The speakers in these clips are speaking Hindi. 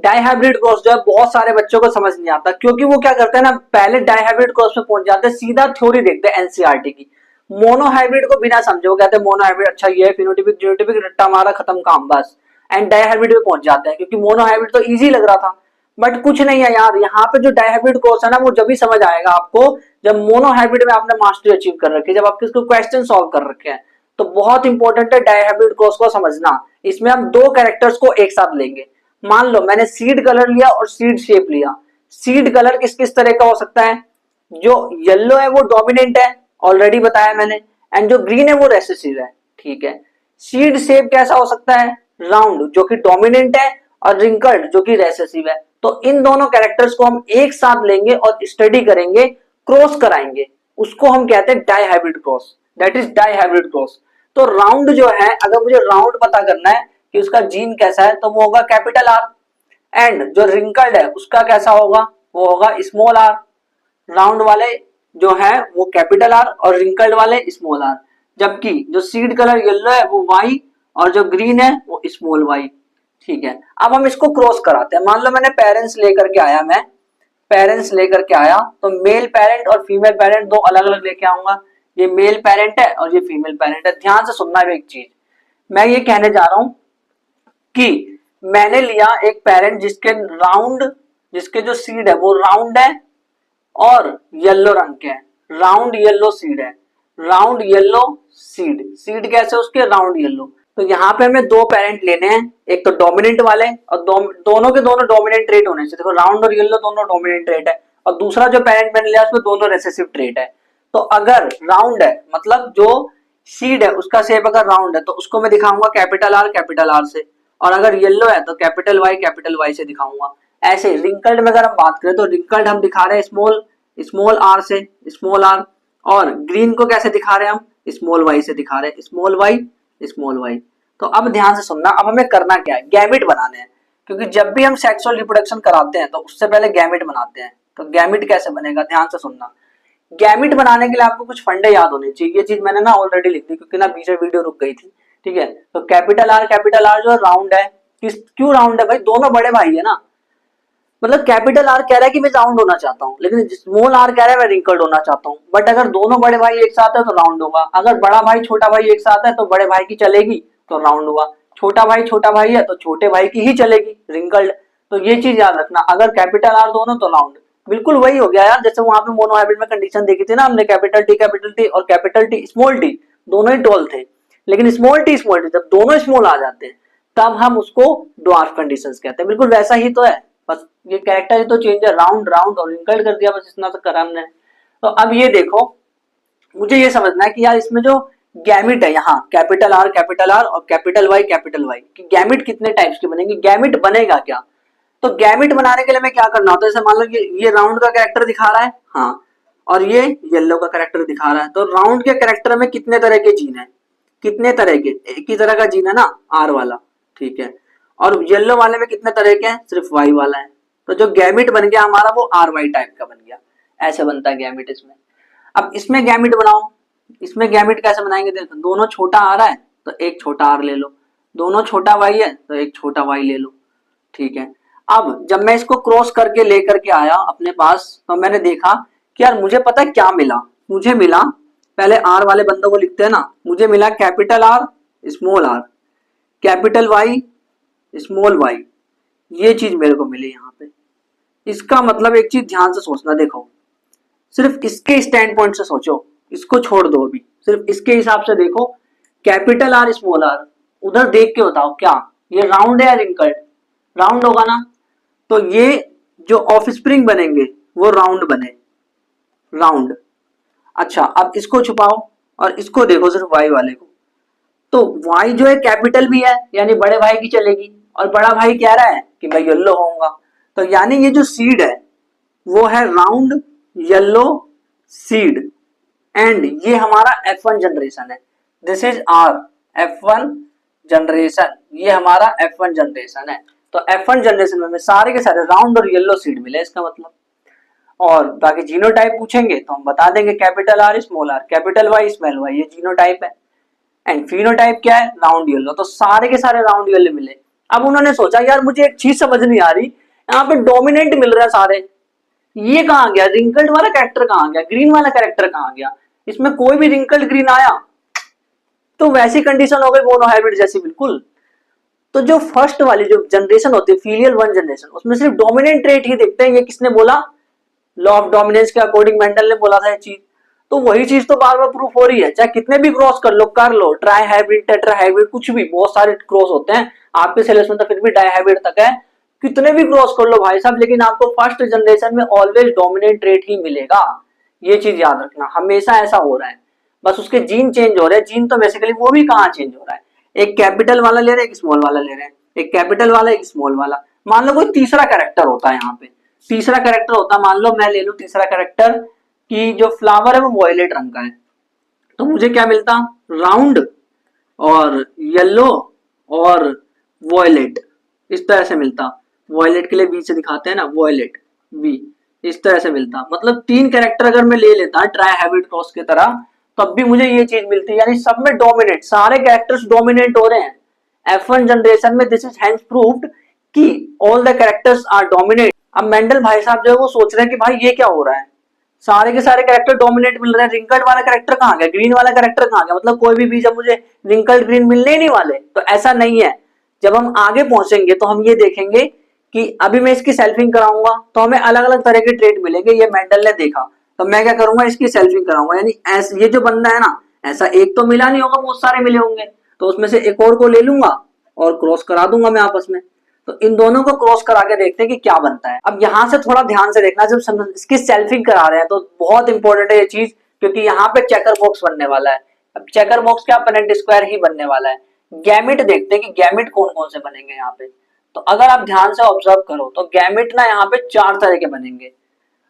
डाइहाइब्रिड क्रॉस जो है बहुत सारे बच्चों को समझ नहीं आता, क्योंकि वो क्या करते हैं ना, पहले डाइहाइब्रिड क्रॉस पे पहुंच जाते हैं, सीधा थ्योरी देखते हैं एनसीईआरटी की। मोनोहाइब्रिड को बिना समझे वो कहते हैं मोनोहाइब्रिड अच्छा ये है, फिनोटिपिक जीनोटिपिक रट्टा मारा खत्म काम बस, एंड डाइहाइब्रिड पे पहुंच जाते हैं, क्योंकि मोनोहाइब्रिड तो इजी लग रहा था। बट कुछ नहीं है यार, यहाँ पे जो डाइहाइब्रिड कोर्स है ना वो जब भी समझ आएगा आपको जब मोनोहाइब्रिड में आपने मास्टरी अचीव कर रखी है, जब आपके इसको क्वेश्चन सॉल्व कर रखे हैं। तो बहुत इंपॉर्टेंट है डाइहाइब्रिड कोर्स को समझना। इसमें हम दो कैरेक्टर्स को एक साथ लेंगे। मान लो मैंने सीड कलर लिया और सीड शेप लिया। सीड कलर किस किस तरह का हो सकता है? जो येलो है वो डोमिनेंट है, ऑलरेडी बताया मैंने, एंड जो ग्रीन है वो रेसेसिव है, ठीक है। सीड शेप कैसा हो सकता है? राउंड, जो कि डोमिनेंट है, और रिंकल्ड जो कि रेसेसिव है। तो इन दोनों कैरेक्टर्स को हम एक साथ लेंगे और स्टडी करेंगे, क्रॉस कराएंगे, उसको हम कहते हैं dihybrid cross, that is dihybrid cross. तो राउंड जो है, अगर मुझे राउंड पता करना है कि उसका जीन कैसा है तो वो होगा कैपिटल आर, एंड जो रिंकल्ड है उसका कैसा होगा, वो होगा स्मॉल आर। राउंड वाले जो है वो कैपिटल आर और रिंकल्ड वाले स्मॉल आर, जबकि जो सीड कलर येलो है वो वाई और जो ग्रीन है वो स्मॉल वाई, ठीक है। अब हम इसको क्रॉस कराते हैं। मान लो मैंने पेरेंट्स लेकर के आया, मैं पेरेंट्स लेकर के आया, तो मेल पेरेंट और फीमेल पेरेंट दो अलग अलग लेके आऊंगा। ये मेल पेरेंट है और ये फीमेल पेरेंट है। ध्यान से सुनना है एक चीज, मैं ये कहने जा रहा हूं कि मैंने लिया एक पेरेंट जिसके राउंड, जिसके जो सीड है वो राउंड है और येलो रंग के है, राउंड येलो सीड है, राउंड येलो सीड, सीड कैसे उसके? Round yellow. तो यहाँ पे हमें दो पेरेंट लेने हैं, एक तो डोमिनेंट वाले और दोनों के दोनों डोमिनेंट ट्रेट होने चाहिए। देखो राउंड और येलो दोनों डोमिनेंट ट्रेट है, और दूसरा जो पेरेंट मैंने लिया उसमें दोनों रेसेसिव ट्रेट है। तो अगर राउंड है मतलब जो सीड है उसका शेप अगर राउंड है तो उसको मैं दिखाऊंगा कैपिटल आर से, और अगर येलो है तो कैपिटल वाई से दिखाऊंगा। ऐसे रिंकल्ड में अगर हम बात करें तो रिंकल्ड हम दिखा रहे हैं स्मॉल आर से, स्मॉल आर, और ग्रीन को कैसे दिखा रहे हैं हम? स्मॉल वाई से दिखा रहे हैं, स्मॉल वाई। तो अब ध्यान से सुनना, अब हमें करना क्या है? गैमिट बनाने हैं, क्योंकि जब भी हम सेक्सुअल रिप्रोडक्शन कराते हैं तो उससे पहले गैमिट बनाते हैं। तो गैमिट कैसे बनेगा? ध्यान से सुनना। गैमिट बनाने के लिए आपको कुछ फंडे याद होने चाहिए। ये चीज मैंने ना ऑलरेडी लिख दी क्योंकि ना बीच में वीडियो रुक गई थी, ठीक है। तो कैपिटल आर जो राउंड है, क्यों राउंड है भाई? दोनों बड़े भाई है ना, मतलब कैपिटल आर कह रहा है कि मैं राउंड होना चाहता हूँ, लेकिन स्मॉल आर कह रहा है मैं रिंकल्ड होना चाहता हूँ। बट अगर दोनों बड़े भाई एक साथ है तो राउंड होगा, अगर बड़ा भाई छोटा भाई एक साथ है तो बड़े भाई की चलेगी तो राउंड हुआ, छोटा भाई है तो छोटे भाई की ही चलेगी, रिंकल्ड। तो ये चीज याद रखना, अगर कैपिटल आर दोनों तो राउंड। बिल्कुल वही हो गया यार, जैसे वहां पे मोनोहाइब्रिड में कंडीशन देखी थी ना हमने, कैपिटल टी और कैपिटल टी स्मॉल टी दोनों ही टॉल थे, लेकिन स्मॉल टी जब दोनों स्मॉल आ जाते हैं तब हम उसको ड्वार्फ कंडीशंस कहते हैं। बिल्कुल वैसा ही तो है, बस ये कैरेक्टर ही तो चेंज है, राउंड और रिंकल्ड कर दिया, बस इतना तो करा हमने। तो अब ये देखो, मुझे ये समझना है कि यार इसमें जो गैमिट है यहाँ कैपिटल आर और कैपिटल वाई कि गैमिट कितने टाइप्स के बनेंगे, गैमिट बनेगा क्या? तो गैमिट बनाने के लिए मैं क्या करना होता है, जैसे मान लो ये राउंड का कैरेक्टर दिखा रहा है, हाँ, और ये येलो का कैरेक्टर दिखा रहा है। तो राउंड के कैरेक्टर में कितने तरह के जीन है? कितने तरह के? एक ही तरह का जीन है ना, आर वाला, ठीक है। और येलो वाले में कितने तरह के हैं? सिर्फ वाई वाला है। तो जो गैमिट बन गया हमारा वो आर वाई टाइप का बन गया, ऐसे बनता है गैमिट इसमें। अब इसमें गैमिट बनाओ, इसमें गैमिट कैसे बनाएंगे? देखो दोनों छोटा आ रहा है तो एक छोटा आर ले लो, दोनों छोटा वाई है तो एक छोटा वाई ले लो, ठीक है। अब जब मैं इसको क्रॉस करके लेकर के आया अपने पास तो मैंने देखा कि यार मुझे पता है क्या मिला, मुझे मिला, पहले आर वाले बंदों को लिखते हैं ना, मुझे मिला capital R, capital Y, small Y, ये चीज मेरे को मिली यहाँ पे। इसका मतलब एक चीज ध्यान से सोचना, देखो सिर्फ इसके स्टैंड पॉइंट से सोचो, इसको छोड़ दो अभी, सिर्फ इसके हिसाब से देखो, कैपिटल आर स्मॉल आर, उधर देख के बताओ क्या ये राउंड है या रिंकल्ड? राउंड होगा ना। तो ये जो ऑफस्प्रिंग बनेंगे वो राउंड बने, राउंड। अच्छा अब इसको छुपाओ और इसको देखो सिर्फ वाई वाले को, तो वाई जो है कैपिटल भी है यानी बड़े भाई की चलेगी, और बड़ा भाई कह रहा है कि मैं येलो होऊंगा। तो यानी ये जो सीड है वो है राउंड येलो सीड, एंड ये हमारा F1 जनरेशन है, this is are F1 generation, ये हमारा F1 जनरेशन है। तो F1 जनरेशन में सारे के सारे राउंड और येलो सीड मिले इसका मतलब। और बाकी जीनोटाइप पूछेंगे तो हम बता देंगे capital R small R, capital Y small Y, ये जीनोटाइप है। एंड फिनोटाइप क्या है? Round yellow. तो सारे के सारे राउंड येलो मिले। अब उन्होंने सोचा यार मुझे एक चीज समझ नहीं आ रही, यहाँ पे डोमिनेंट मिल रहा है सारे, ये कहाँ गया, रिंकल्ड वाला कैरेक्टर कहाँ गया, ग्रीन वाला कैरेक्टर कहाँ गया, इसमें कोई भी रिंकल्ड ग्रीन आया तो वैसी कंडीशन हो गई मोनो हाइब्रिड जैसी बिल्कुल। तो जो फर्स्ट वाली जो जनरेशन होती है फीलियल वन जनरेशन, उसमें सिर्फ डोमिनेंट ट्रेट ही देखते हैं। ये किसने बोला, लॉ ऑफ डोमिनेंस के अकॉर्डिंग मेंडल ने बोला था ये चीज। तो वही चीज तो बार बार प्रूफ हो रही है, चाहे कितने भी क्रॉस कर लो, ट्राई हाइब्रिड, टेट्रा हाइब्रिड, कुछ भी, बहुत सारे क्रॉस होते हैं आपके सिलेबस में, तो फिर भी डाई हाइब्रिड तक है, कितने भी क्रॉस कर लो भाई साहब, लेकिन आपको फर्स्ट जनरेशन में ऑलवेज डोमिनेंट ट्रेट ही मिलेगा। ये चीज याद रखना, हमेशा ऐसा हो रहा है, बस उसके जीन चेंज हो रहे हैं। जीन तो बेसिकली वो भी कहाँ चेंज हो रहा है, एक कैपिटल वाला ले रहे हैं, एक स्मॉल वाला ले रहे हैं, एक कैपिटल वाला एक स्मॉल वाला। मान लो कोई तीसरा कैरेक्टर होता है, यहाँ पे तीसरा कैरेक्टर होता है, मान लो मैं ले लूं तीसरा कैरेक्टर कि जो फ्लावर है वो वॉयलेट रंग का है, तो मुझे क्या मिलता, राउंड और येलो और वॉयलेट, इस तरह से मिलता। वॉयलेट के लिए वी से दिखाते हैं ना, वॉयलेट वी, इस तरह से मिलता। मतलब तीन कैरेक्टर अगर मैं ले लेता ट्राई हाइब्रिड क्रॉस की तरह, तब भी मुझे ये चीज मिलती है, यानी सब में डोमिनेट, सारे कैरेक्टर्स डोमिनेट हो रहे हैं F1 जनरेशन में। दिस इज हेंस प्रूव्ड कि all the characters are dominate. अब मेंडल भाई साहब जो है वो सोच रहे हैं कि भाई ये क्या हो रहा है, सारे के सारे कैरेक्टर डोमिनेट मिल रहे हैं, रिंकल्ड वाला कैरेक्टर कहाँ गया, ग्रीन वाला कैरेक्टर कहाँ गया, मतलब कोई भी बीज अब मुझे रिंकल्ड ग्रीन मिलने ही नहीं वाले। तो ऐसा नहीं है, जब हम आगे पहुंचेंगे तो हम ये देखेंगे कि अभी मैं इसकी सेल्फिंग कराऊंगा तो हमें अलग अलग तरह के ट्रेड मिलेंगे, ये मेंडल ने देखा। तो मैं क्या करूंगा, इसकी सेल्फिंग कराऊंगा, यानी ये जो बंदा है ना, ऐसा एक तो मिला नहीं होगा, बहुत सारे मिले होंगे, तो उसमें से एक और को ले लूंगा और क्रॉस करा दूंगा मैं आपस में। तो इन दोनों को क्रॉस करा के देखते हैं कि क्या बनता है। अब यहाँ से थोड़ा ध्यान से देखना, जब इसकी सेल्फिंग करा रहे हैं तो बहुत इंपॉर्टेंट है ये चीज, क्योंकि यहाँ पे चेकर बॉक्स बनने वाला है। अब चेकर बॉक्स क्या, पेनेट स्क्वायर ही बनने वाला है। गैमिट देखते हैं कि गैमिट कौन कौन से बनेंगे यहाँ पे। तो अगर आप ध्यान से ऑब्जर्व करो तो गैमिट ना यहाँ पे 4 तरह के बनेंगे।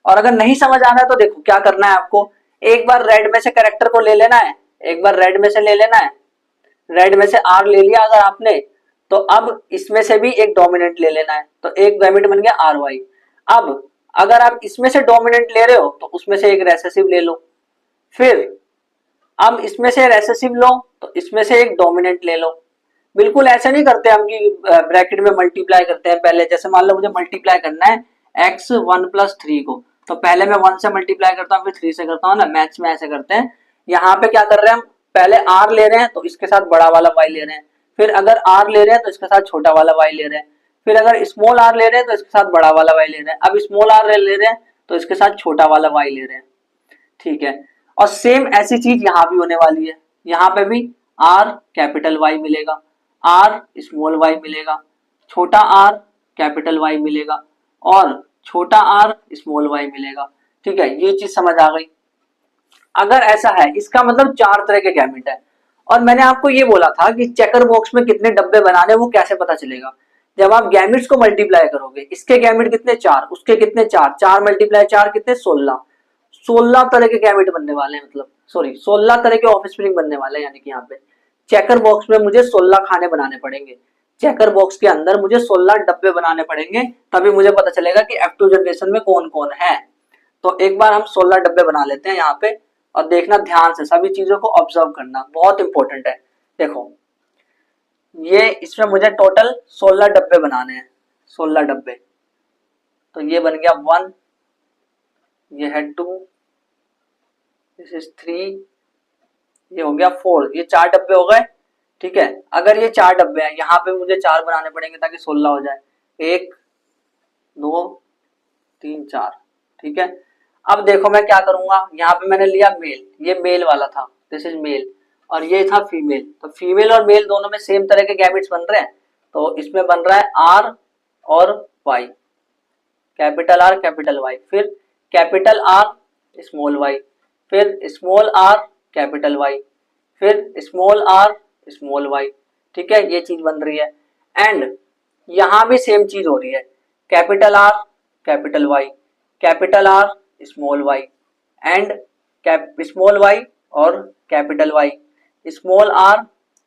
और अगर नहीं समझ आ रहा है तो देखो क्या करना है आपको, एक बार रेड में से कैरेक्टर को ले लेना है, एक बार रेड में से ले लेना है, रेड में से आर ले लिया अगर आपने, तो अब इसमें से भी एक डोमिनेंट ले लेना है, तो एक गैमिट बन गया आर वाई। अब अगर आप इसमें से डोमिनेंट ले रहे हो तो उसमें से एक रेसेसिव ले लो, फिर अब इसमें से रेसेसिव लो तो इसमें से एक डोमिनेंट ले लो। बिल्कुल ऐसे नहीं करते हम कि ब्रैकेट में मल्टीप्लाई करते हैं पहले, जैसे मान लो मुझे मल्टीप्लाई करना है x 1+3 को, तो पहले मैं 1 से मल्टीप्लाई करता हूँ फिर 3 से करता हूँ ना, मैथ्स में ऐसे करते हैं। यहाँ पे क्या कर रहे हैं हम, पहले r ले रहे हैं तो इसके साथ बड़ा वाला y ले रहे हैं, फिर अगर r ले रहे हैं तो इसके साथ छोटा वाला y ले रहे हैं, फिर अगर स्मॉल r ले रहे हैं तो इसके साथ बड़ा वाला y ले रहे हैं, अब स्मॉल r ले रहे हैं तो इसके साथ छोटा वाला y ले रहे हैं, ठीक है। और सेम ऐसी चीज यहाँ भी होने वाली है, यहाँ पे भी r कैपिटल Y मिलेगा, r स्मॉल y मिलेगा, छोटा r कैपिटल Y मिलेगा और छोटा r स्मॉल y मिलेगा, ठीक है। ये चीज समझ आ गई। अगर ऐसा है इसका मतलब 4 तरह के गैमेट है। और मैंने आपको ये बोला था कि चेकर बॉक्स में कितने डब्बे बनाने, वो कैसे पता चलेगा, जब आप गैमेट्स को मल्टीप्लाई करोगे, इसके गैमेट कितने 4, उसके कितने 4, 4 मल्टीप्लाई 4 कितने 16 तरह के गैमेट बनने वाले हैं, मतलब सॉरी 16 तरह के ऑफस्प्रिंग बनने वाले हैं, यानी कि यहाँ पे चेकर बॉक्स में मुझे 16 खाने बनाने पड़ेंगे, चेकर बॉक्स के अंदर मुझे 16 डब्बे बनाने पड़ेंगे, तभी मुझे पता चलेगा कि F2 जनरेशन में कौन कौन है। तो एक बार हम 16 डब्बे बना लेते हैं यहाँ पे, और देखना ध्यान से, सभी चीजों को ऑब्जर्व करना, बहुत इंपॉर्टेंट है। देखो ये इसमें मुझे टोटल 16 डब्बे बनाने हैं, 16 डब्बे, तो ये बन गया 1, ये है 2, दिस इज 3, ये हो गया 4, ये 4 डब्बे हो गए, ठीक है। अगर ये 4 डब्बे हैं, यहाँ पे मुझे 4 बनाने पड़ेंगे ताकि 16 हो जाए, 1 2 3 4, ठीक है। अब देखो मैं क्या करूंगा, यहाँ पे मैंने लिया मेल, ये मेल वाला था, दिस इज मेल, और ये था फीमेल, तो फीमेल और मेल दोनों में सेम तरह के गैमेट्स बन रहे हैं, तो इसमें बन रहा है आर और Y, capital R capital Y, फिर कैपिटल आर स्मॉल वाई, फिर स्मॉल आर कैपिटल वाई, फिर स्मॉल आर स्मॉल वाई, ठीक है। ये चीज बन रही है। एंड यहां भी सेम चीज हो रही है, capital R capital Y, capital R small Y, and small Y और कैपिटल वाई, स्मॉल आर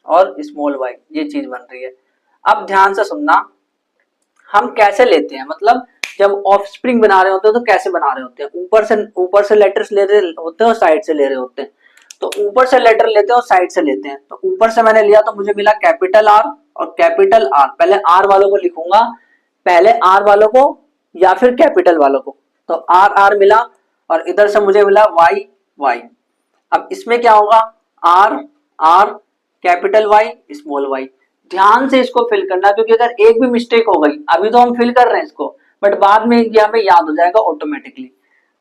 और स्मॉल वाई, ये चीज बन रही है। अब ध्यान से सुनना, हम कैसे लेते हैं, मतलब जब ऑफस्प्रिंग बना रहे होते हैं तो कैसे बना रहे होते हैं, ऊपर से लेटर्स ले रहे होते हैं और साइड से ले रहे होते हैं। तो ऊपर से लेटर लेते हैं और साइड से लेते हैं, तो ऊपर से मैंने लिया तो मुझे मिला कैपिटल आर और कैपिटल आर, पहले आर वालों को लिखूंगा, पहले आर वालों को या फिर कैपिटल वालों को, तो आर आर मिला और इधर से मुझे मिला वाई वाई। अब इसमें क्या होगा, R R capital Y small Y. ध्यान से इसको फिल करना, क्योंकि अगर एक भी मिस्टेक हो गई, अभी तो हम फिल कर रहे हैं इसको, बट बाद में ये हमें याद हो जाएगा ऑटोमेटिकली।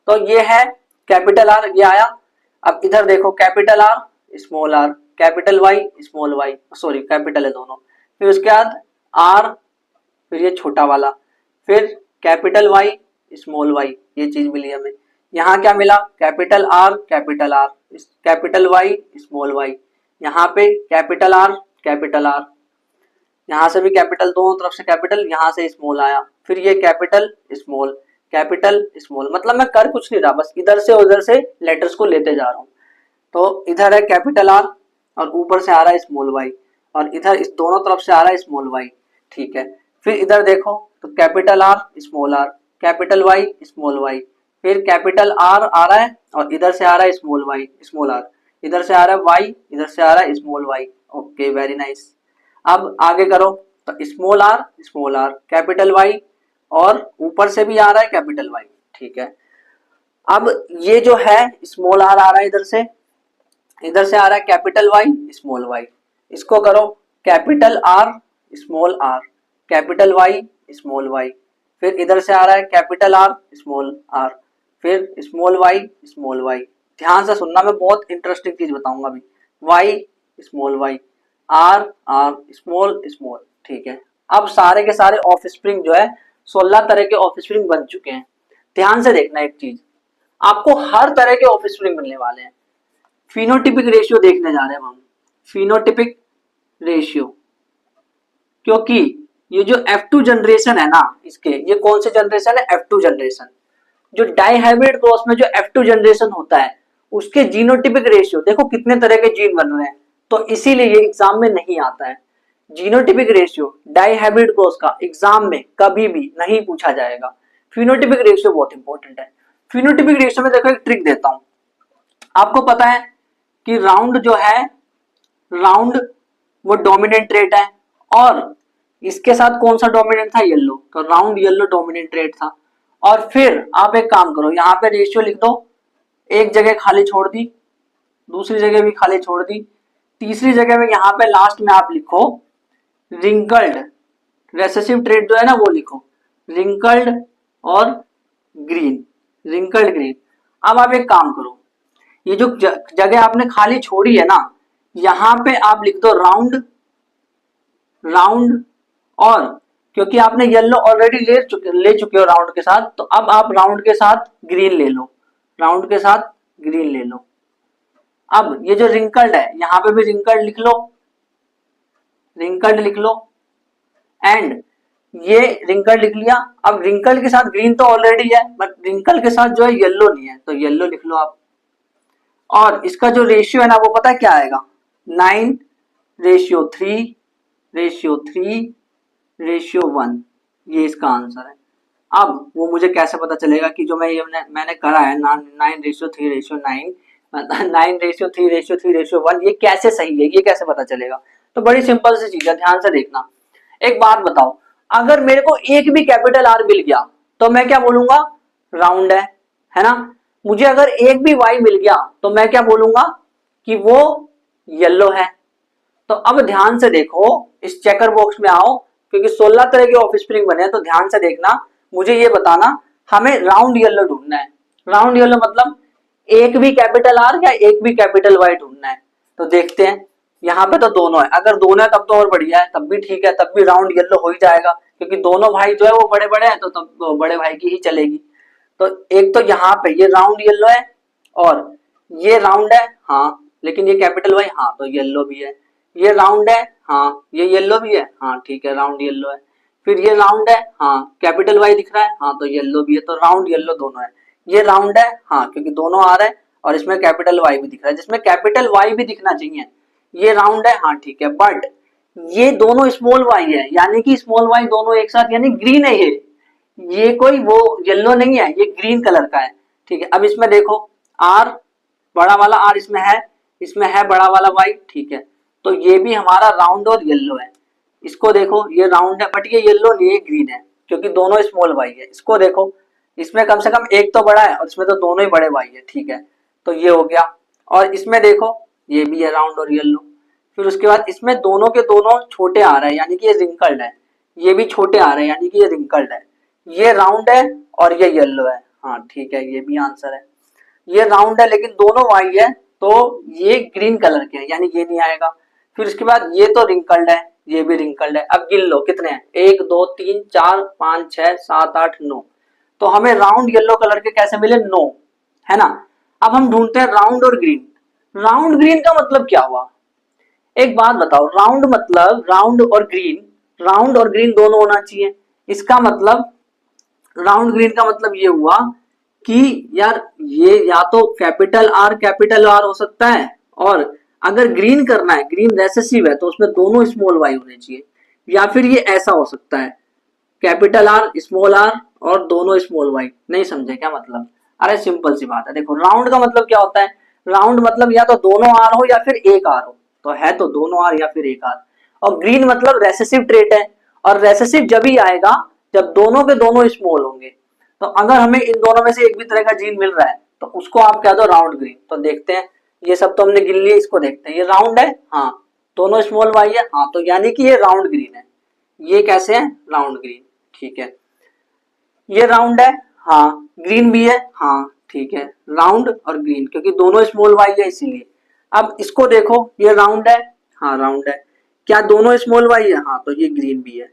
तो ये है कैपिटल आर, ये आया। अब इधर देखो capital R small R, capital Y small Y, sorry capital है दोनों। फिर उसके बाद आर, फिर ये छोटा वाला, फिर कैपिटल वाई स्मॉल वाई, ये चीज मिली हमें। यहाँ क्या मिला, capital R capital Y small Y, यहाँ पे कैपिटल आर, यहाँ से भी कैपिटल, दोनों तरफ से कैपिटल, यहाँ से स्मॉल आया, फिर ये कैपिटल स्मॉल, मतलब मैं कर कुछ नहीं रहा, बस इधर से उधर से लेटर्स को लेते जा रहा हूँ। तो इधर है कैपिटल आर और ऊपर से आ रहा है स्मॉल वाई, और इधर इस दोनों तरफ से आ रहा है स्मॉल वाई, ठीक है। फिर इधर देखो तो capital R capital Y small Y, फिर कैपिटल आर आ रहा है और इधर से आ रहा है स्मॉल वाई स्मॉल आर, इधर से आ रहा है वाई, इधर से आ रहा है small Y. Okay, very nice. अब आगे करो तो स्मॉल आर कैपिटल वाई और ऊपर से भी आ रहा है कैपिटल वाई, ठीक है। अब ये जो है स्मॉल आर आ रहा है इधर से आ रहा है कैपिटल वाई स्मॉल वाई, इसको करो capital R capital Y small Y, फिर इधर से आ रहा है कैपिटल आर फिर स्मॉल वाई। ध्यान से सुनना, मैं बहुत इंटरेस्टिंग चीज बताऊंगा अभी। Y small Y, R R small, ठीक है। अब सारे के सारे ऑफ स्प्रिंग जो है 16 तरह के ऑफ स्प्रिंग बन चुके हैं। ध्यान से देखना एक चीज, आपको हर तरह के ऑफ स्प्रिंग मिलने वाले हैं। फिनोटिपिक रेशियो देखने जा रहे हैं हम, फिनोटिपिक रेशियो, क्योंकि ये जो F2 जनरेशन है ना, इसके ये कौन से जनरेशन है, F2 जनरेशन। जो डाइहाइब्रिड क्रॉस में जो F2 जनरेशन होता है उसके जीनोटिपिक रेशियो देखो कितने तरह के जीन बन रहे हैं, तो इसीलिए ये एग्जाम में नहीं आता है। जीनोटिपिक रेशियो डाइहाइब्रिड क्रॉस का एग्जाम में कभी भी नहीं पूछा जाएगा। फिनोटिपिक रेशियो बहुत इंपॉर्टेंट है। फिनोटिपिक रेशियो में देखो एक ट्रिक देता हूं, आपको पता है कि राउंड जो है, राउंड वो डोमिनेंट ट्रेट है, और इसके साथ कौन सा डोमिनेंट था, येलो, तो राउंड येलो डोमिनेंट ट्रेट था। और फिर आप एक काम करो, यहाँ पे रेशियो लिख दो, एक जगह खाली छोड़ दी, दूसरी जगह भी खाली छोड़ दी, तीसरी जगह में यहाँ पे लास्ट में आप लिखो रिंकल्ड, रेसेसिव ट्रेट जो है ना वो लिखो, रिंकल्ड और ग्रीन, रिंकल्ड ग्रीन। अब आप एक काम करो, ये जो जगह आपने खाली छोड़ी है ना, यहाँ पे आप लिख दो राउंड, और क्योंकि आपने येलो ऑलरेडी ले चुके हो राउंड के साथ, तो अब आप राउंड के साथ ग्रीन ले लो, अब ये जो रिंकल्ड है यहाँ पे भी रिंकल्ड लिख लो, एंड ये रिंकल्ड लिख लिया। अब रिंकल्ड के साथ ग्रीन तो ऑलरेडी है, बट रिंकल्ड के साथ जो है येलो नहीं है, तो येलो लिख लो आप। और इसका जो रेशियो है ना वो पता है क्या आएगा, 9:3:1, ये इसका आंसर है। अब वो मुझे कैसे पता चलेगा कि जो मैंने करा है 9:3:9, 9:3:3:1, ये कैसे सही है, ये कैसे पता चलेगा। तो बड़ी सिंपल सी चीज है, ध्यान से देखना। एक बात बताओ, अगर मेरे को एक भी कैपिटल आर मिल गया तो मैं क्या बोलूंगा, राउंड है ना। मुझे अगर एक भी वाई मिल गया तो मैं क्या बोलूंगा कि वो येलो है। तो अब ध्यान से देखो, इस चेकर बॉक्स में आओ, क्योंकि 16 तरह के ऑफ स्प्रिंग बने हैं, तो ध्यान से देखना, मुझे ये बताना, हमें राउंड येलो ढूंढना है। राउंड येलो मतलब एक भी कैपिटल आर या एक भी कैपिटल वाई ढूंढना है। तो देखते हैं, यहाँ पे तो दोनों है, अगर दोनों है तब तो और बढ़िया है, तब भी ठीक है, तब भी राउंड येलो हो ही जाएगा, क्योंकि दोनों भाई जो है वो बड़े बड़े हैं, तो तब बड़े भाई की ही चलेगी। तो एक तो यहाँ पे ये राउंड येलो है और ये राउंड है, हाँ, लेकिन ये कैपिटल वाई, हाँ, तो येलो भी है। ये राउंड है, हाँ, ये येलो भी है, हाँ, ठीक है, राउंड येलो है। फिर ये राउंड है, हाँ, कैपिटल वाई दिख रहा है, हाँ, तो येलो भी है, तो राउंड येलो दोनों है। ये राउंड है, हाँ, क्योंकि दोनों आ रहे हैं, और इसमें कैपिटल वाई भी दिख रहा है, जिसमें कैपिटल वाई भी दिखना चाहिए। ये राउंड है, हाँ, ठीक है, बट ये दोनों स्मॉल वाई है, यानी कि स्मॉल वाई दोनों एक साथ, यानी ग्रीन है ये कोई वो येलो नहीं है, ये ग्रीन कलर का है, ठीक है। अब इसमें देखो आर, बड़ा वाला आर इसमें है बड़ा वाला वाई, ठीक है, तो ये भी हमारा राउंड और येलो है। इसको देखो ये राउंड है बट ये येलो नहीं है, ग्रीन है, क्योंकि दोनों स्मॉल वाई है। इसको देखो, इसमें कम से कम एक तो बड़ा है और इसमें तो दोनों ही बड़े वाई है, ठीक है, तो ये हो गया। और इसमें देखो ये भी है राउंड और येलो। फिर उसके बाद इसमें दोनों के दोनों छोटे आ रहे हैं, यानी कि ये रिंकल्ड है। ये भी छोटे आ रहे हैं, यानी कि ये रिंकल्ड है। ये राउंड है और ये येलो है, हाँ ठीक है, ये भी आंसर है। ये राउंड है लेकिन दोनों वाई है, तो ये ग्रीन कलर के है, यानी ये नहीं आएगा। फिर उसके बाद ये तो रिंकल्ड है, ये भी रिंकल्ड है। अब गिन लो कितने हैं, 1 2 3 4 5 6 7 8 9। तो हमें राउंड येलो कलर के कैसे मिले, 9, है ना। अब हम ढूंढते हैं राउंड और ग्रीन। राउंड ग्रीन का मतलब क्या हुआ, एक बात बताओ, राउंड मतलब राउंड और ग्रीन, राउंड और ग्रीन दोनों होना चाहिए। इसका मतलब राउंड ग्रीन का मतलब ये हुआ कि यार ये या तो कैपिटल आर हो सकता है, और अगर ग्रीन करना है, ग्रीन रेसेसिव है, तो उसमें दोनों स्मॉल वाई होने चाहिए, या फिर ये ऐसा हो सकता है कैपिटल आर स्मॉल आर और दोनों स्मॉल वाई। नहीं समझे क्या मतलब, अरे सिंपल सी बात है। देखो राउंड का मतलब क्या होता है, राउंड मतलब या तो दोनों आर हो या फिर एक आर हो, तो है तो दोनों आर या फिर एक आर। और ग्रीन मतलब रेसेसिव ट्रेट है, और रेसेसिव जब ही आएगा जब दोनों के दोनों स्मॉल होंगे। तो अगर हमें इन दोनों में से एक भी तरह का जीन मिल रहा है तो उसको आप कह दो राउंड ग्रीन। तो देखते हैं, ये सब तो हमने गिन लिया, इसको देखते हैं। ये राउंड है, हाँ, दोनों स्मॉल वाई है, हाँ, तो यानी कि ये राउंड ग्रीन है। ये कैसे है, राउंड ग्रीन, ठीक है। ये राउंड है, हाँ, ग्रीन भी है, हाँ ठीक है, राउंड और ग्रीन, क्योंकि दोनों स्मॉल वाई है इसीलिए। अब इसको देखो, ये राउंड है, हाँ राउंड है, क्या दोनों स्मॉल वाई है, हाँ, तो ये ग्रीन भी है।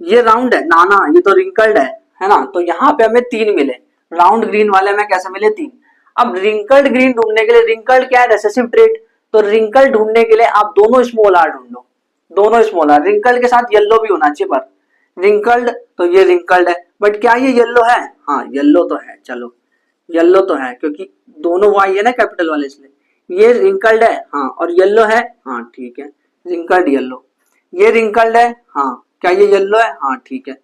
ये राउंड है ना, ना ये तो रिंकल्ड है ना, तो यहाँ पे हमें 3 मिले, राउंड ग्रीन वाले में कैसे मिले, 3। अब रिंकल्ड ग्रीन ढूंढने के लिए, रिंकल्ड क्या है, रेसेसिव ट्रेट, तो रिंकल्ड ढूंढने के लिए आप दोनों स्मॉल आर ढूंढो, दोनों स्मॉल आर, रिंकल्ड के साथ येलो भी होना चाहिए, पर रिंकल्ड, तो ये रिंकल्ड है, बट क्या ये येलो है, हाँ येलो तो है, चलो येलो तो है, क्योंकि दोनों वाई है ना कैपिटल वाले, इसलिए ये रिंकल्ड है, हाँ, और येलो है, हाँ ठीक है, रिंकल्ड येलो। ये रिंकल्ड है, हाँ, क्या ये येलो है, हाँ ठीक है।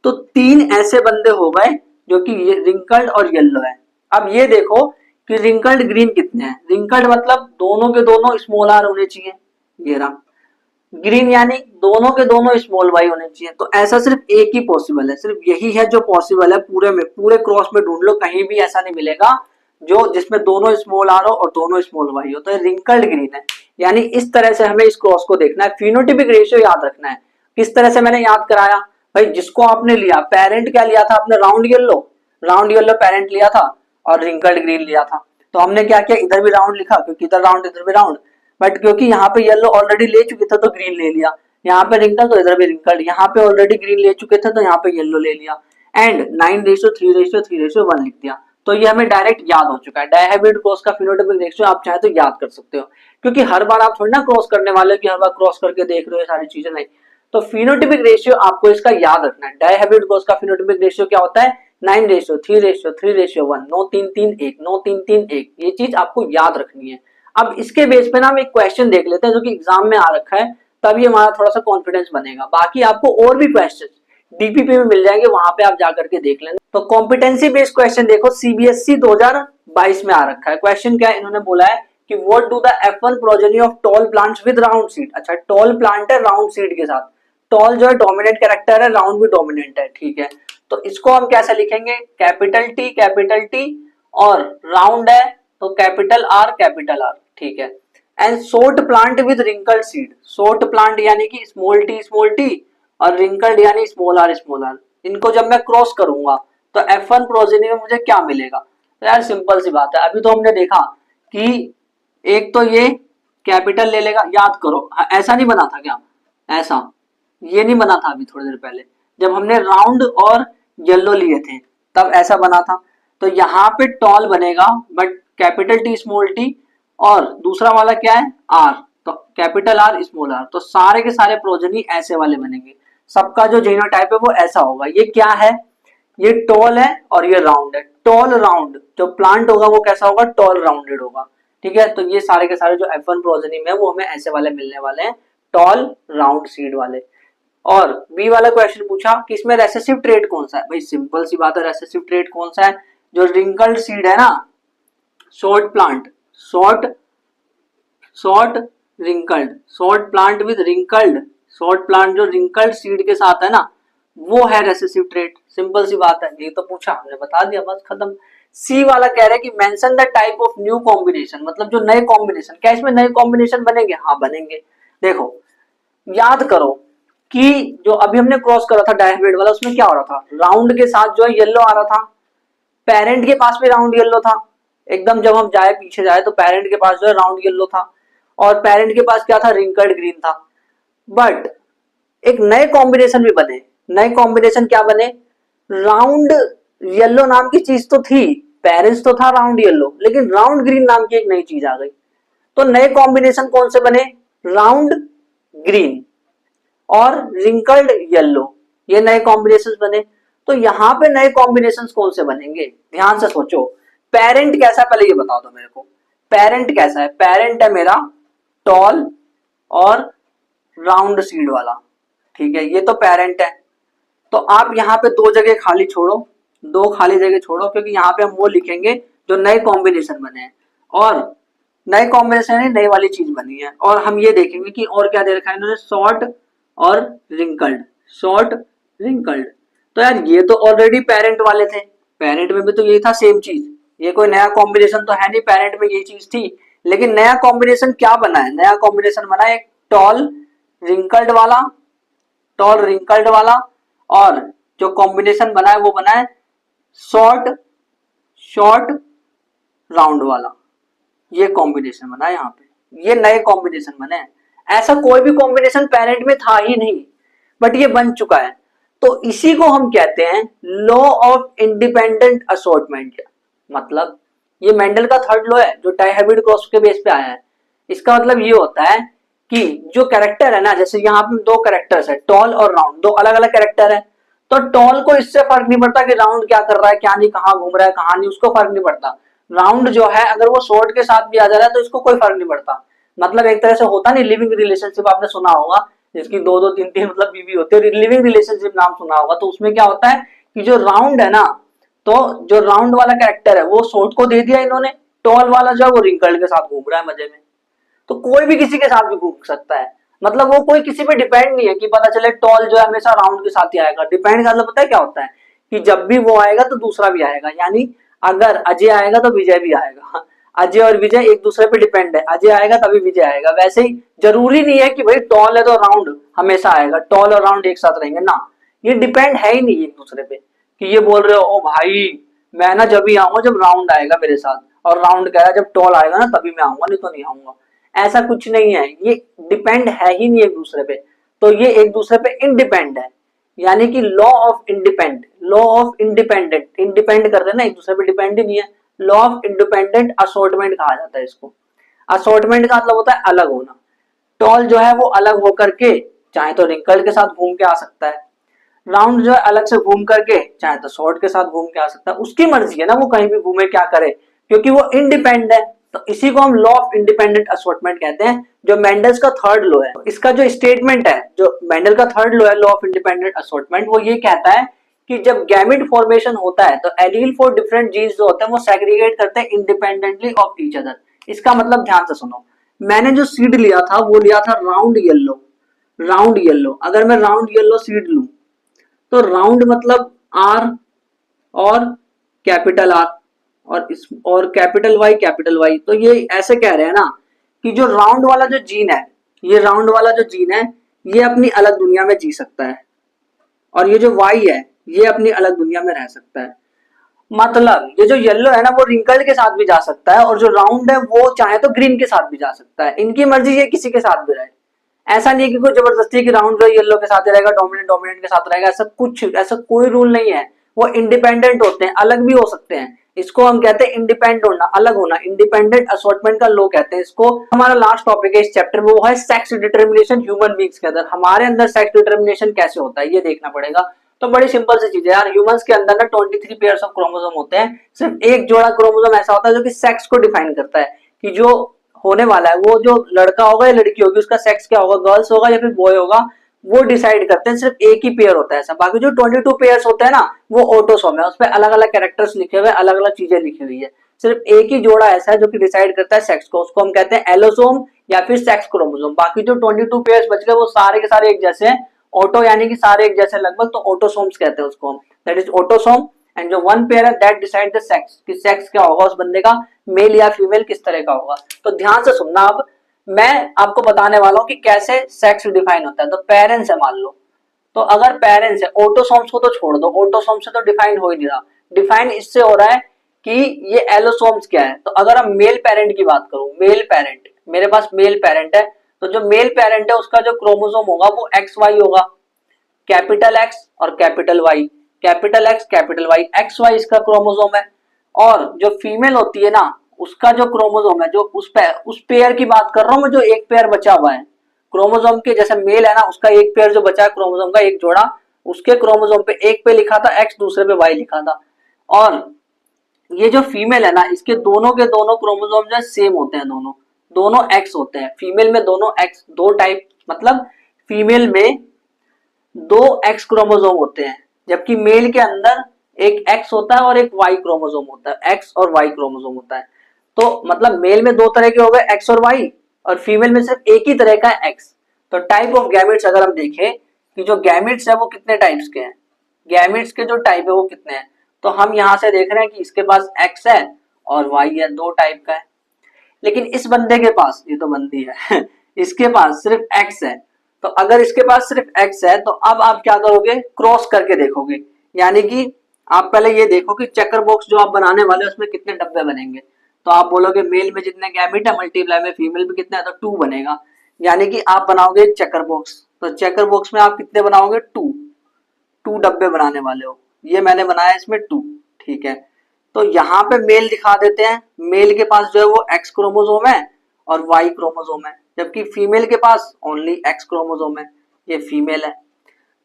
तो 3 ऐसे बंदे हो गए जो कि ये रिंकल्ड और येलो है। अब ये देखो कि रिंकल्ड ग्रीन कितने हैं, रिंकल्ड मतलब दोनों के दोनों स्मॉल आर होने चाहिए, ये रहा। ग्रीन यानी दोनों के दोनों स्मॉल वाई होने चाहिए। तो ऐसा सिर्फ एक ही पॉसिबल है, सिर्फ यही है जो पॉसिबल है, पूरे में, पूरे क्रॉस में ढूंढ लो, कहीं भी ऐसा नहीं मिलेगा जो जिसमें दोनों स्मॉल आर हो और दोनों स्मॉल वाई हो, तो ये रिंकल्ड ग्रीन है। यानी इस तरह से हमें इस क्रॉस को देखना है, फिनोटिपिक रेशियो याद रखना है। किस तरह से मैंने याद कराया भाई, जिसको आपने लिया पेरेंट क्या लिया था आपने, राउंड येलो पेरेंट लिया था, और रिंकल्ड ग्रीन लिया था। तो हमने क्या किया, इधर भी राउंड लिखा क्योंकि इधर राउंड इधर भी राउंड, बट क्योंकि यहाँ पे येलो ऑलरेडी ले चुके थे तो ग्रीन ले लिया, यहाँ पे रिंकल तो इधर भी रिंकल, यहाँ पे ऑलरेडी ग्रीन ले चुके थे तो यहाँ पे येलो ले लिया, एंड 9:3:3:1 लिख दिया। तो ये हमें डायरेक्ट याद हो चुका है। डायहाइब्रिड क्रॉस का फिनोटाइपिक रेशियो आप चाहे तो याद कर सकते हो, क्योंकि हर बार आप थोड़ी ना क्रॉस करने वाले हो कि हर बार क्रॉस करके देख रहे हो सारी चीजें, नहीं। तो फिनोटाइपिक रेशियो आपको इसका याद रखना है। डायहाइब्रिड क्रॉस का फिनोटाइपिक रेशियो क्या होता है, 9:3:3:1, 9:3:3:1, 9:3:3:1, ये चीज आपको याद रखनी है। अब इसके बेस पे ना हम एक क्वेश्चन देख लेते हैं जो कि एग्जाम में आ रखा है, तभी हमारा थोड़ा सा कॉन्फिडेंस बनेगा। बाकी आपको और भी क्वेश्चन डीपीपी में मिल जाएंगे, वहां पे आप जाकर के देख लेना। तो कॉम्पिटेंसी बेस्ड क्वेश्चन देखो, सीबीएसई 2022 में आ रखा है। क्वेश्चन क्या है, इन्होंने बोला है कि what do the F1 progeny of tall plants with round seed. अच्छा, टॉल प्लांट है राउंड सीड के साथ, टॉल जो है डोमिनेंट कैरेक्टर है, राउंड भी डोमिनेंट है, ठीक है। तो इसको हम कैसे लिखेंगे, कैपिटल टी, और राउंड है तो कैपिटल आर, ठीक है। And short plant with wrinkled seed, short plant यानी कि स्मॉल टी और रिंकल्ड यानी स्मॉल आर, इनको जब मैं क्रॉस करूंगा तो F1 प्रोजेनी में मुझे क्या मिलेगा। तो यार सिंपल सी बात है, अभी तो हमने देखा कि एक तो ये कैपिटल ले लेगा, याद करो ऐसा नहीं बना था क्या, ऐसा ये नहीं बना था अभी थोड़ी देर पहले जब हमने राउंड और येलो लिए थे, तब ऐसा बना था। तो यहाँ पे टॉल बनेगा but capital T small T, और दूसरा वाला क्या है आर, तो कैपिटल आर स्मॉल आर। तो सारे के सारे प्रोजेनी ऐसे वाले बनेंगे, सबका जो जीनोटाइप है वो ऐसा होगा। ये क्या है, ये टॉल है और ये राउंड है। टॉल राउंड जो प्लांट होगा वो कैसा होगा, टॉल राउंडेड होगा, ठीक है। तो ये सारे के सारे जो F1 प्रोजेनी में वो हमें ऐसे वाले मिलने वाले हैं, टॉल राउंड सीड वाले। और बी वाला क्वेश्चन पूछा कि इसमें रेसेसिव ट्रेट कौन सा है। भाई सिंपल सी बात है, रेसेसिव ट्रेट कौन सा है, जो रिंकल्ड सीड है ना, short plant, short wrinkled, short plant with wrinkled short plant जो रिंकल्ड सीड के साथ है ना, वो है रेसेसिव ट्रेट। सिंपल सी बात है, ये तो पूछा हमने बता दिया, बस खत्म। सी वाला कह रहा है कि mention the type of new combination, मतलब जो नए कॉम्बिनेशन, क्या इसमें नए कॉम्बिनेशन बनेंगे? हाँ बनेंगे। देखो याद करो कि जो अभी हमने क्रॉस करा था डायहाइब्रिड वाला, उसमें क्या हो रहा था, राउंड के साथ जो है येलो आ रहा था, पेरेंट के पास भी राउंड येलो था एकदम, जब हम जाए पीछे जाए तो पेरेंट के पास जो है राउंड येलो था, और पेरेंट के पास क्या था, रिंकल्ड ग्रीन था। बट एक नए कॉम्बिनेशन भी बने। नए कॉम्बिनेशन क्या बने, राउंड येलो नाम की चीज तो थी, पेरेंट्स तो था राउंड येलो, लेकिन राउंड ग्रीन नाम की एक नई चीज आ गई। तो नए कॉम्बिनेशन कौन से बने, राउंड ग्रीन और रिंकल्ड येलो, ये नए कॉम्बिनेशन बने। तो यहां पे नए कॉम्बिनेशन कौन से बनेंगे, ध्यान से सोचो। पेरेंट कैसा है पहले ये बता दो मेरे को, पेरेंट कैसा है, पेरेंट है मेरा टॉल और राउंड सीड वाला, ठीक है, ये तो पेरेंट है। तो आप यहाँ पे दो जगह खाली छोड़ो, दो खाली जगह छोड़ो, क्योंकि यहाँ पे हम वो लिखेंगे जो नए कॉम्बिनेशन बने हैं, और नए कॉम्बिनेशन है, नई वाली चीज बनी है। और हम ये देखेंगे कि और क्या दे रखा है इन्होंने, शॉर्ट और रिंकल्ड, शॉर्ट रिंकल्ड। तो यार ये तो ऑलरेडी पेरेंट वाले थे, पेरेंट में भी तो यही था सेम चीज, ये कोई नया कॉम्बिनेशन तो है नहीं, पेरेंट में ये चीज थी। लेकिन नया कॉम्बिनेशन क्या बना है, नया कॉम्बिनेशन बना है एक टॉल रिंकल्ड वाला, टॉल रिंकल्ड वाला, और जो कॉम्बिनेशन बना है वो बना है शॉर्ट शॉर्ट राउंड वाला, ये कॉम्बिनेशन बना है यहाँ पे, ये नए कॉम्बिनेशन बने हैं। ऐसा कोई भी कॉम्बिनेशन पेरेंट में था ही नहीं, बट ये बन चुका है। तो इसी को हम कहते हैं लॉ ऑफ इंडिपेंडेंट असॉर्टमेंट। मतलब ये मेंडल का थर्ड लॉ है जो डायहाइब्रिड क्रॉस के बेस पे आया है। इसका मतलब ये होता है कि जो कैरेक्टर है ना, जैसे यहाँ पे दो कैरेक्टर्स है, टॉल और राउंड, दो अलग अलग कैरेक्टर है, तो टॉल को इससे फर्क नहीं पड़ता कि राउंड क्या कर रहा है, क्या नहीं, कहाँ घूम रहा है, कहाँ नहीं, उसको फर्क नहीं पड़ता। राउंड जो है अगर वो शॉर्ट के साथ भी आ जा रहा है तो इसको कोई फर्क नहीं पड़ता। मतलब एक तरह से होता नहीं, लिविंग रिलेशनशिप आपने सुना होगा, जिसकी दो दो तीन तीन मतलब बीवी होती है, लिविंग रिलेशनशिप नाम सुना होगा। तो उसमें क्या होता है कि जो राउंड है ना, तो जो राउंड वाला कैरेक्टर है वो शॉर्ट को दे दिया इन्होंने, टॉल वाला जो है वो रिंकल्ड के साथ घूम रहा है मजे में। तो कोई भी किसी के साथ भी घूम सकता है, मतलब वो कोई किसी पे डिपेंड नहीं है कि पता चले टॉल जो है हमेशा राउंड के साथ ही आएगा। डिपेंड का मतलब पता है क्या होता है कि जब भी वो आएगा तो दूसरा भी आएगा, यानी अगर अजय आएगा तो विजय भी आएगा। अजय और विजय एक दूसरे पे डिपेंड है, अजय आएगा तभी विजय आएगा। वैसे ही जरूरी नहीं है कि भाई टॉल है तो राउंड हमेशा आएगा, टॉल और राउंड एक साथ रहेंगे ना, ये डिपेंड है ही नहीं एक दूसरे पे कि ये बोल रहे हो ओ भाई मैं ना जब ही आऊंगा जब राउंड आएगा मेरे साथ, और राउंड कह रहा है जब टॉल आएगा ना तभी मैं आऊंगा, नहीं तो नहीं आऊंगा। ऐसा कुछ नहीं है, ये डिपेंड है ही नहीं एक दूसरे पे। तो ये एक दूसरे पे इंडिपेंड है, यानी कि law of independent, law of independent, independent कर देना, एक दूसरे पे डिपेंड ही नहीं है। लॉ ऑफ इंडिपेंडेंट असॉर्टमेंट कहा जाता है इसको। असॉर्टमेंट का मतलब होता है अलग होना। टॉल जो है वो अलग होकर के चाहे तो रिंकल्ड के साथ घूम के आ सकता है, राउंड जो है अलग से घूम करके चाहे तो शॉर्ट के साथ घूम के आ सकता है, उसकी मर्जी है ना वो कहीं भी घूमे क्या करे, क्योंकि वो इंडिपेंडेंट है। तो इसी को हम लॉ ऑफ इंडिपेंडेंट असॉर्टमेंट कहते हैं, जो मेंडल्स का थर्ड लॉ है। इसका जो स्टेटमेंट है, जो मेंडल का थर्ड लॉ है लॉ ऑफ इंडिपेंडेंट असॉर्टमेंट, वो ये कहता है कि जब गैमेट फॉर्मेशन होता है तो एलील फॉर डिफरेंट जीन्स जो होते हैं वो सेग्रीगेट करते हैं इंडिपेंडेंटली ऑफ ईच अदर। इसका मतलब ध्यान से सुनो, मैंने जो सीड लिया था वो लिया था राउंड येलो, राउंड येलो। अगर मैं राउंड येलो सीड लूं तो राउंड मतलब आर और कैपिटल आर और इस और कैपिटल वाई, तो ये ऐसे कह रहे हैं ना कि जो राउंड वाला जो जीन है, ये राउंड वाला जो जीन है ये अपनी अलग दुनिया में जी सकता है, और ये जो वाई है ये अपनी अलग दुनिया में रह सकता है। मतलब ये जो येलो है ना वो रिंकल्ड के साथ भी जा सकता है, और जो राउंड है वो चाहे तो ग्रीन के साथ भी जा सकता है, इनकी मर्जी ये किसी के साथ भी रहे। ऐसा नहीं कि कोई जबरदस्ती की राउंड जो येलो के साथ ही रहेगा, डोमिनेंट डोमिनेंट के साथ रहेगा, ऐसा कुछ, ऐसा कोई रूल नहीं है। वो इंडिपेंडेंट होते हैं, अलग भी हो सकते हैं। इसको हम कहते हैं इंडिपेंडेंट होना, अलग होना, इंडिपेंडेंट असॉर्टमेंट का लो कहते हैं इसको। हमारा लास्ट टॉपिक है इस चैप्टर में, वो है सेक्स डिटर्मिनेशन ह्यूमन बींग्स के अंदर। हमारे अंदर सेक्स डिटर्मिनेशन कैसे होता है ये देखना पड़ेगा। तो बड़ी सिंपल सी चीज है यार, ह्यूमंस के अंदर ना 23 पेयर्स ऑफ क्रोमोसोम होते हैं। सिर्फ एक जोड़ा क्रोमोसोम ऐसा होता है जो कि सेक्स को डिफाइन करता है कि जो होने वाला है वो जो लड़का होगा या लड़की होगी उसका सेक्स क्या होगा, गर्ल्स होगा या फिर बॉय होगा, वो डिसाइड करते हैं। सिर्फ एक ही पेयर होता है ऐसा, बाकी जो 22 पेयर्स होते हैं ना वो ऑटोसोम है, उस पर अलग अलग कैरेक्टर्स लिखे हुए, अलग अलग चीजें लिखी हुई है। सिर्फ एक ही जोड़ा ऐसा है जो कि डिसाइड करता है सेक्स को, उसको हम कहते हैं एलोसोम या फिर सेक्स क्रोमोसोम। बाकी जो 22 पेयर्स बच गए वो सारे के सारे एक जैसे हैं, ऑटो यानी कि सारे एक जैसे लगभग, तो ऑटोसोम्स कहते हैं उसको हम, दैट इज ऑटोसोम। एंड जो वन पेयर है दैट डिसाइड द सेक्स, कि सेक्स क्या होगा उस बंदे का, मेल या फीमेल किस तरह का होगा। तो ध्यान से सुनना, अब मैं आपको बताने वाला हूं कि कैसे सेक्स डिफाइन होता है। तो पेरेंट्स है मान लो, तो अगर पेरेंट्स है, ऑटोसोम्स को तो छोड़ दो, ऑटोसोम से तो डिफाइन हो ही नहीं रहा, डिफाइन इससे हो रहा है कि ये एलोसोम्स क्या है। तो अगर हम मेल पेरेंट की बात करूं, मेल पेरेंट, मेरे पास मेल पेरेंट है, तो जो मेल पेरेंट है उसका जो क्रोमोसोम होगा वो एक्स वाई होगा, कैपिटल एक्स और capital Y, capital X capital Y, X Y इसका क्रोमोसोम है। और जो फीमेल होती है ना, उसका जो क्रोमोसोम है, जो उस पेयर की बात कर रहा हूं मैं, जो एक पेयर बचा हुआ है क्रोमोसोम के, जैसे मेल है ना उसका एक पेयर जो बचा है क्रोमोसोम का एक जोड़ा, उसके क्रोमोसोम पे एक पे लिखा था एक्स, दूसरे पे वाई लिखा था। और ये जो फीमेल है ना, इसके दोनों के दोनों क्रोमोसोम जो सेम होते हैं, दोनों दोनों एक्स होते हैं। फीमेल में दोनों एक्स, दो टाइप, मतलब फीमेल में दो एक्स क्रोमोसोम होते हैं, जबकि मेल के अंदर एक एक्स होता है और एक वाई क्रोमोसोम होता है, एक्स और वाई क्रोमोसोम होता है। तो मतलब मेल में दो तरह के हो गए एक्स और वाई, और फीमेल में सिर्फ एक ही तरह का एक्स। तो टाइप ऑफ गैमेट्स अगर हम देखें कि जो गैमेट्स है वो कितने टाइप्स के हैं, गैमेट्स के जो टाइप है वो कितने हैं, तो हम यहां से देख रहे हैं कि इसके पास एक्स है और वाई है, दो टाइप का है। लेकिन इस बंदे के पास, ये तो बंदी है इसके पास सिर्फ एक्स है। तो अगर इसके पास सिर्फ एक्स है तो अब आप क्या करोगे, क्रॉस करके देखोगे, यानी कि आप पहले ये देखो कि चेकर बॉक्स जो आप बनाने वाले हो उसमें कितने डब्बे बनेंगे। तो आप बोलोगे मेल में जितने गैमेट है मल्टीप्लाई में फीमेल में कितने है, तो 2 बनेगा, यानी कि आप बनाओगे एक चेकर बॉक्स। तो चेकर बॉक्स में आप कितने बनाओगे, 2 डब्बे बनाने वाले हो, ये मैंने बनाया इसमें 2, ठीक है। तो यहाँ पे मेल दिखा देते हैं, मेल के पास जो है वो एक्स क्रोमोसोम है और वाई क्रोमोसोम है, जबकि फीमेल के पास ओनली एक्स क्रोमोसोम है, ये फीमेल है।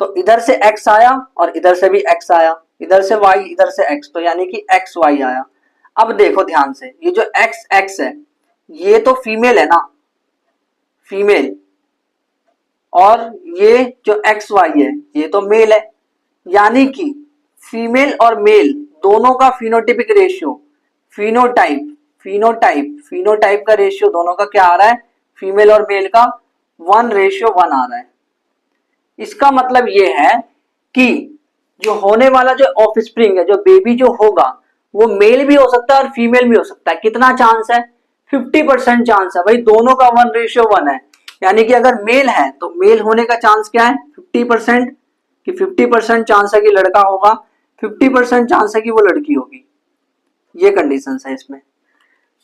तो इधर से एक्स आया और इधर से भी एक्स आया, इधर से वाई इधर से एक्स, तो यानी कि एक्स वाई आया। अब देखो ध्यान से, ये जो एक्स एक्स है ये तो फीमेल है ना, फीमेल, और ये जो एक्स वाई है ये तो मेल है, यानी कि फीमेल और मेल दोनों का phenotypic ratio, phenotype phenotype phenotype का रेशियो दोनों का क्या आ रहा है, फीमेल और मेल का 1:1 आ रहा है। इसका मतलब ये है कि जो होने वाला जो ऑफस्प्रिंग है, जो बेबी जो होगा, वो मेल भी हो सकता है और फीमेल भी हो सकता है। कितना चांस है, 50% चांस है भाई, दोनों का 1:1 है। यानी कि अगर मेल है तो मेल होने का चांस क्या है, 50%, कि 50% चांस है कि लड़का होगा, 50% चांस है कि वो लड़की होगी, ये कंडीशन है इसमें।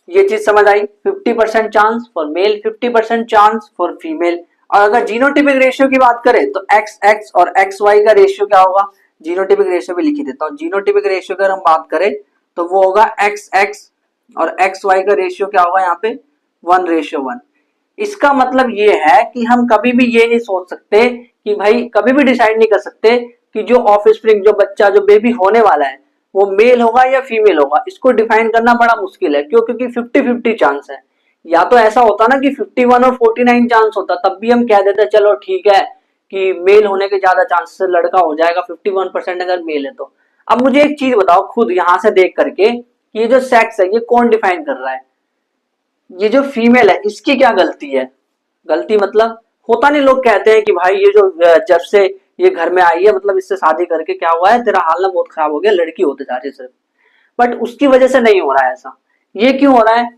ये चीज समझ आई, 50% chance for male, 50% chance for female. और अगर जीनोटिपिक रेशियो की बात करें तो एक्स एक्स और एक्स वाई का रेशियो क्या होगा, जीनोटिपिक रेशियो भी लिख ही देता हूं। जीनोटिपिक रेशियो अगर हम बात करें तो वो होगा एक्स एक्स और एक्स वाई का रेशियो क्या होगा यहाँ पे, 1:1। इसका मतलब ये है कि हम कभी भी ये नहीं सोच सकते कि भाई, कभी भी डिसाइड नहीं कर सकते कि जो ऑफस्प्रिंग, जो बच्चा, जो बेबी होने वाला है वो मेल होगा या फीमेल होगा। इसको डिफाइन करना बड़ा मुश्किल है, क्यों, क्योंकि 50-50 चांस है। या तो ऐसा होता ना कि 51 और 49 चांस होता, तब भी हम कह देते चलो ठीक है कि मेल होने के ज्यादा चांसेस है, लड़का हो जाएगा 51% अगर मेल है तो। अब मुझे एक चीज बताओ खुद यहां से देख करके, ये जो सेक्स है ये कौन डिफाइन कर रहा है, ये जो फीमेल है इसकी क्या गलती है, गलती मतलब होता नहीं, लोग कहते हैं कि भाई ये जो जब से ये घर में आई है मतलब इससे शादी करके क्या हुआ है, तेरा हाल ना बहुत खराब हो गया, लड़की होते जा रही है सिर्फ। बट उसकी वजह से नहीं हो रहा है ऐसा। ये क्यों हो रहा है,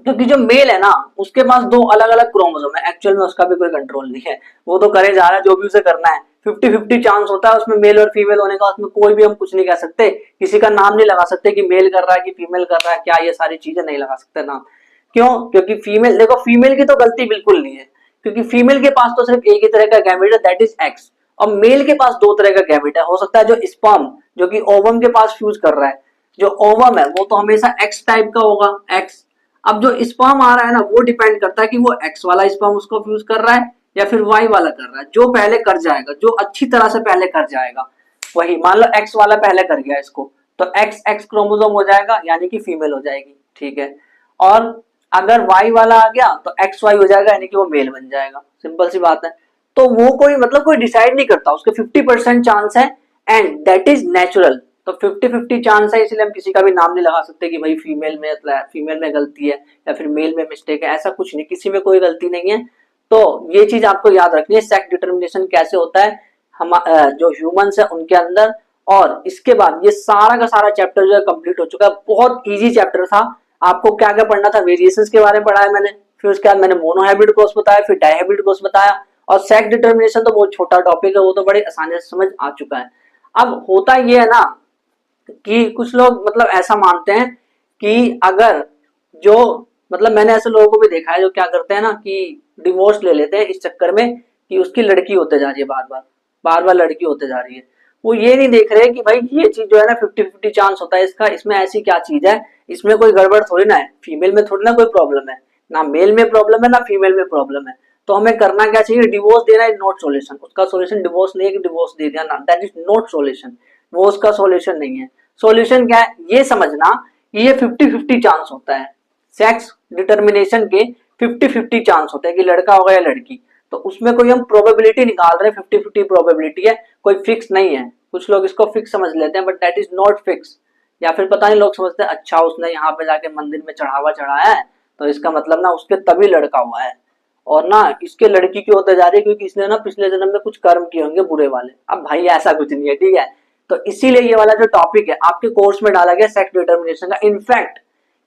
क्योंकि जो मेल है ना उसके पास दो अलग अलग क्रोमोसोम है, एक्चुअल में उसका भी कोई कंट्रोल नहीं है, वो तो करे जा रहा है जो भी उसे करना है। 50-50 चांस होता है उसमें मेल और फीमेल होने का, उसमें कोई भी हम कुछ नहीं कह सकते, किसी का नाम नहीं लगा सकते कि मेल कर रहा है कि फीमेल कर रहा है, क्या ये सारी चीजें नहीं लगा सकते नाम। क्यों, क्योंकि फीमेल, देखो फीमेल की तो गलती बिल्कुल नहीं है, क्योंकि फीमेल के पास तो सिर्फ एक ही तरह का गैमेट है दैट इज एक्स, और मेल के पास दो तरह का गैमेट है। हो सकता है जो स्पर्म जो कि ओवम के पास फ्यूज कर रहा है, जो ओवम है वो तो हमेशा एक्स टाइप का होगा, एक्स। अब जो स्पर्म आ रहा है ना वो डिपेंड करता है कि वो एक्स वाला स्पर्म उसको फ्यूज कर रहा है या फिर वाई वाला कर रहा है, जो पहले कर जाएगा, जो अच्छी तरह से पहले कर जाएगा वही। मान लो एक्स वाला पहले कर गया इसको, तो एक्स एक्स क्रोमोसोम हो जाएगा यानी कि फीमेल हो जाएगी, ठीक है। और अगर वाई वाला आ गया तो एक्स वाई हो जाएगा यानी कि वो मेल बन जाएगा, सिंपल सी बात है। तो वो कोई मतलब कोई डिसाइड नहीं करता, उसके 50% चांस है एंड दैट इज नेचुरल। तो 50-50 चांस है, इसलिए हम किसी का भी नाम नहीं लगा सकते कि भाई फीमेल में गलती है या फिर मेल में मिस्टेक है। ऐसा कुछ नहीं, किसी में कोई गलती नहीं है। तो ये चीज आपको याद रखनी है, सेक्स डिटर्मिनेशन कैसे होता है हम जो ह्यूमंस है उनके अंदर। और इसके बाद ये सारा का सारा चैप्टर जो है कंप्लीट हो चुका है। बहुत इजी चैप्टर था। आपको क्या क्या पढ़ना था, वेरिएशंस के बारे में पढ़ा है मैंने, फिर उसके बाद मैंने मोनोहाइब्रिड कोर्स बताया, फिर डाइहाइब्रिड कोर्स बताया, और सेक्स डिटर्मिनेशन तो बहुत छोटा टॉपिक है, वो तो बड़े आसानी से समझ आ चुका है। अब होता ये है ना कि कुछ लोग मतलब ऐसा मानते हैं कि अगर जो मतलब मैंने ऐसे लोगों को भी देखा है जो क्या करते हैं ना कि डिवोर्स ले लेते हैं इस चक्कर में कि उसकी लड़की होते जा रही है, बार बार लड़की होते जा रही है। वो ये नहीं देख रहे कि भाई ये चीज जो है ना 50-50 चांस होता है इसका, इसमें ऐसी क्या चीज है, इसमें कोई गड़बड़ थोड़ी ना है, फीमेल में थोड़ी ना कोई प्रॉब्लम है, ना मेल में प्रॉब्लम है ना फीमेल में प्रॉब्लम है। तो हमें करना क्या चाहिए, डिवोर्स देना इज नॉट सोल्यूशन। उसका सोल्यूशन डिवोर्स नहीं है कि डिवोर्स दे दिया ना, दैट इज नॉट सोल्यूशन, वो उसका सोल्यूशन नहीं है। सोल्यूशन क्या है, ये समझना ये 50-50 चांस होता है, सेक्स डिटर्मिनेशन के 50-50 चांस होते हैं कि लड़का होगा या लड़की। तो उसमें कोई हम प्रोबेबिलिटी निकाल रहे हैं, 50-50 प्रोबेबिलिटी है, कोई फिक्स नहीं है। कुछ लोग इसको फिक्स समझ लेते हैं but that is not fix. या फिर पता नहीं लोग समझते हैं अच्छा उसने यहाँ पे जाके मंदिर में चढ़ावा चढ़ाया है तो इसका मतलब ना उसके तभी लड़का हुआ है, और ना इसके लड़की क्यों होते जा रही है क्योंकि इसने ना पिछले जन्म में कुछ कर्म किए होंगे बुरे वाले। अब भाई ऐसा कुछ नहीं है, ठीक है। तो इसीलिए ये वाला जो टॉपिक है आपके कोर्स में डाला गया सेक्स डिटर्मिनेशन का। इनफैक्ट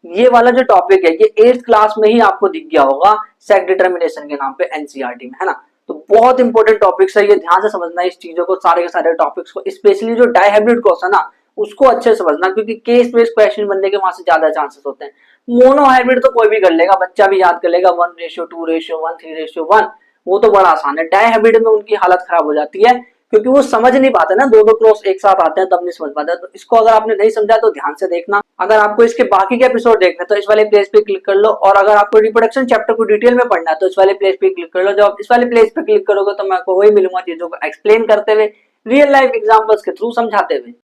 ये वाला जो टॉपिक है ये 8th क्लास में ही आपको दिख गया होगा सेक्स डिटर्मिनेशन के नाम पे एनसीईआरटी में, है ना। तो बहुत इंपॉर्टेंट टॉपिक्स है, ये ध्यान से समझना इस चीजों को, सारे के सारे टॉपिक्स को, स्पेशली जो डाइहाइब्रिड कोर्स है ना उसको अच्छे से समझना क्योंकि केस बेस्ड क्वेश्चन बनने के वहां से ज्यादा चांसेस होते हैं। मोनोहाइब्रिड तो कोई भी कर लेगा, बच्चा भी याद कर लेगा, 1:2:1 3:1, वो तो बड़ा आसान है। डाइहाइब्रिड में उनकी हालत खराब हो जाती है क्योंकि वो समझ नहीं पाते ना, दो दो क्रॉस एक साथ आते हैं तब नहीं समझ पाते। तो इसको अगर आपने नहीं समझा तो ध्यान से देखना। अगर आपको इसके बाकी के एपिसोड देखने तो इस वाले प्लेस पे क्लिक कर लो, और अगर आपको रिप्रोडक्शन चैप्टर को डिटेल में पढ़ना है तो इस वाले प्लेस पे क्लिक कर लो। जब आप इस वाले प्लेस पे क्लिक करोगे तो मैं आपको वही मिलूंगा चीजों को एक्सप्लेन करते हुए, रियल लाइफ एग्जांपल्स के थ्रू समझाते हुए।